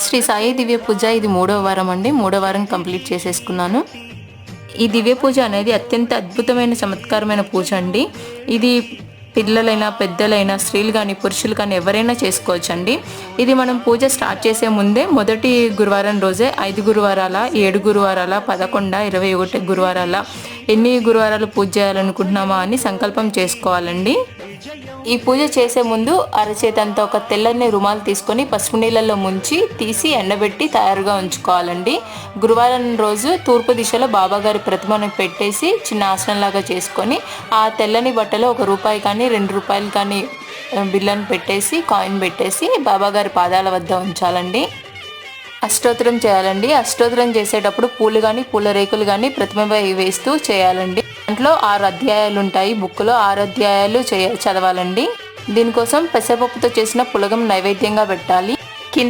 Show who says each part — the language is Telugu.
Speaker 1: శ్రీ సాయి దివ్య పూజ ఇది 3వ వారం అండి. 3వ వారం కంప్లీట్ చేసేసుకున్నాను. ఈ దివ్య పూజ అనేది అత్యంత అద్భుతమైన చమత్కారమైన పూజ అండి. ఇది పిల్లలైనా పెద్దలైనా స్త్రీలు కానీ పురుషులు కానీ ఎవరైనా చేసుకోవచ్చండి. ఇది మనం పూజ స్టార్ట్ చేసే ముందే మొదటి గురువారం రోజే 5 గురువారాల, 7 గురువారాల, 11, 21 గురువారాల ఎన్ని గురువారాలు పూజ చేయాలనుకుంటున్నామా అని సంకల్పం చేసుకోవాలండి. ఈ పూజ చేసే ముందు అరచేతంతా ఒక తెల్లని రుమాలు తీసుకొని పసుపు నీళ్ళల్లో ముంచి తీసి ఎండబెట్టి తయారుగా ఉంచుకోవాలండి. గురువారం రోజు తూర్పు దిశలో బాబాగారి ప్రతిమను పెట్టేసి చిన్న ఆసనంలాగా చేసుకొని ఆ తెల్లని బట్టలో ₹1 కానీ ₹2 కానీ బిల్లను పెట్టేసి కాయిన్ పెట్టేసి బాబాగారి పాదాల వద్ద ఉంచాలండి. అష్టోత్తరం చేయాలండి. అష్టోత్తరం చేసేటప్పుడు పూలు కానీ పూల రేకులు కానీ ప్రతిమపై వేస్తూ చేయాలండి. దాంట్లో 6 అధ్యాయాలు ఉంటాయి. బుక్లో 6 అధ్యాయాలు చదవాలండి. దీనికోసం పెసరపప్పుతో చేసిన పులగం నైవేద్యంగా పెట్టాలి.